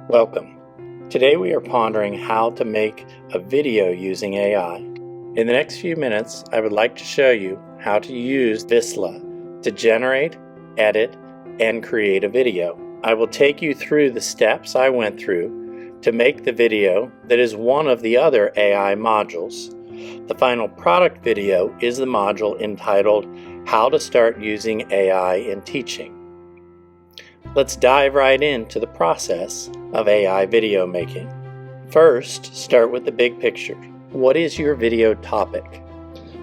Welcome. Today we are pondering how to make a video using AI. In the next few minutes, I would like to show you how to use Visla to generate, edit, and create a video. I will take you through the steps I went through to make the video that is one of the other AI modules. The final product video is the module entitled How to Start Using AI in Teaching. Let's dive right into the process of AI video making. First, start with the big picture. What is your video topic?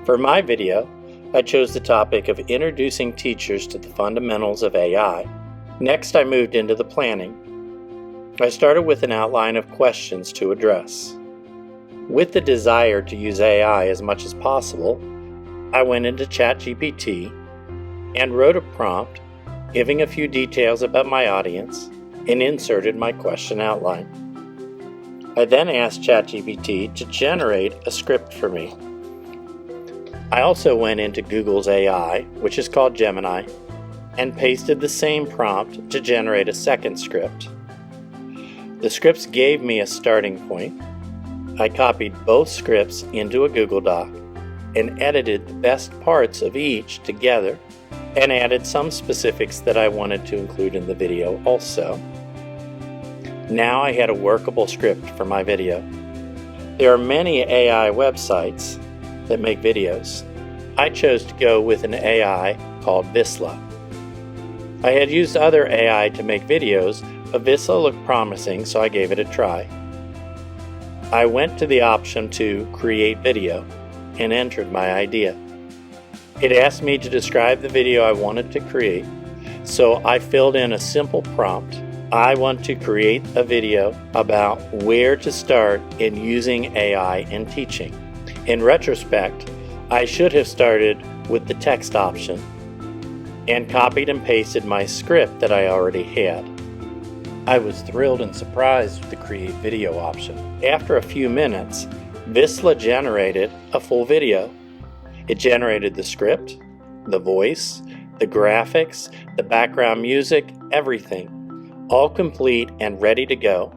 For my video, I chose the topic of introducing teachers to the fundamentals of AI. Next, I moved into the planning. I started with an outline of questions to address. With the desire to use AI as much as possible, I went into ChatGPT and wrote a prompt giving a few details about my audience and inserted my question outline. I then asked ChatGPT to generate a script for me. I also went into Google's AI, which is called Gemini, and pasted the same prompt to generate a second script. The scripts gave me a starting point. I copied both scripts into a Google Doc and edited the best parts of each together and added some specifics that I wanted to include in the video also. Now I had a workable script for my video. There are many AI websites that make videos. I chose to go with an AI called Visla. I had used other AI to make videos, but Visla looked promising, so I gave it a try. I went to the option to create video and entered my idea. It asked me to describe the video I wanted to create, so I filled in a simple prompt. I want to create a video about where to start in using AI in teaching. In retrospect, I should have started with the text option and copied and pasted my script that I already had. I was thrilled and surprised with the create video option. After a few minutes, Visla generated a full video. It generated the script, the voice, the graphics, the background music, everything, all complete and ready to go,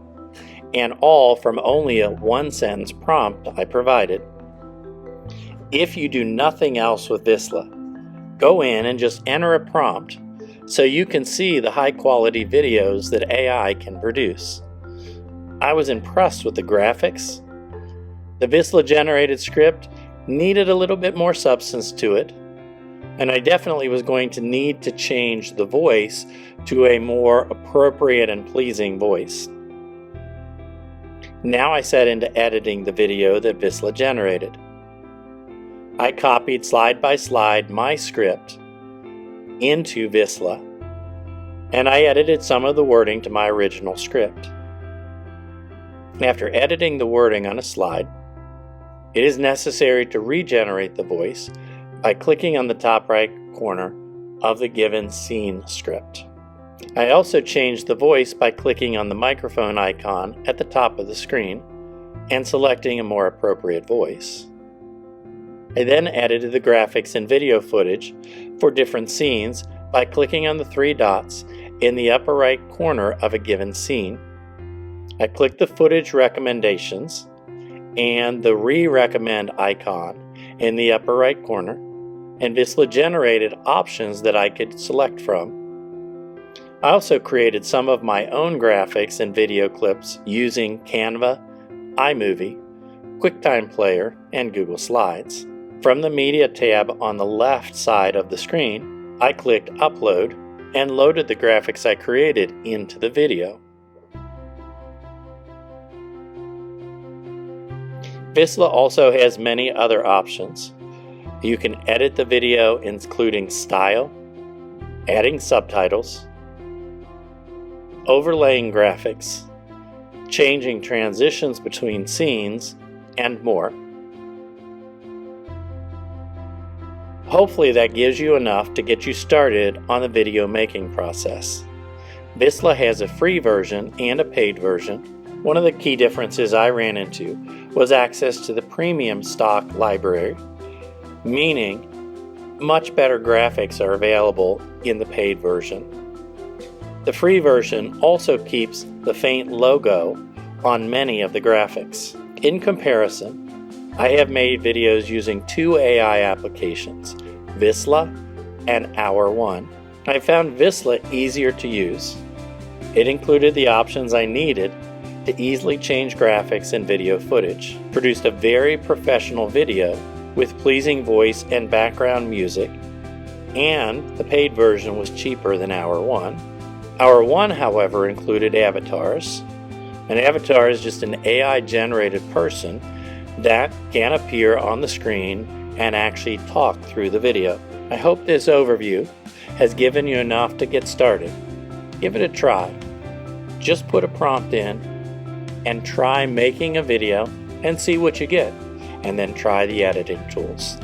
and all from only a one-sentence prompt I provided. If you do nothing else with Visla, go in and just enter a prompt so you can see the high-quality videos that AI can produce. I was impressed with the graphics. The Visla-generated script needed a little bit more substance to it, and I definitely was going to need to change the voice to a more appropriate and pleasing voice. Now I set into editing the video that Visla generated. I copied slide by slide my script into Visla, and I edited some of the wording to my original script. After editing the wording on a slide, it is necessary to regenerate the voice by clicking on the top right corner of the given scene script. I also changed the voice by clicking on the microphone icon at the top of the screen and selecting a more appropriate voice. I then edited the graphics and video footage for different scenes by clicking on the three dots in the upper right corner of a given scene. I clicked the footage recommendations and the re-recommend icon in the upper right corner, and Visla generated options that I could select from. I also created some of my own graphics and video clips using Canva, iMovie, QuickTime Player, and Google Slides. From the Media tab on the left side of the screen, I clicked Upload and loaded the graphics I created into the video. Visla also has many other options. You can edit the video including style, adding subtitles, overlaying graphics, changing transitions between scenes, and more. Hopefully that gives you enough to get you started on the video making process. Visla has a free version and a paid version. One of the key differences I ran into was access to the premium stock library, meaning much better graphics are available in the paid version. The free version also keeps the faint logo on many of the graphics. In comparison, I have made videos using two AI applications, Visla and Hour One. I found Visla easier to use. It included the options I needed to easily change graphics and video footage, produced a very professional video with pleasing voice and background music, and the paid version was cheaper than Hour One. Hour One, however, included avatars. An avatar is just an AI-generated person that can appear on the screen and actually talk through the video. I hope this overview has given you enough to get started. Give it a try. Just put a prompt in and try making a video and see what you get, and then try the editing tools.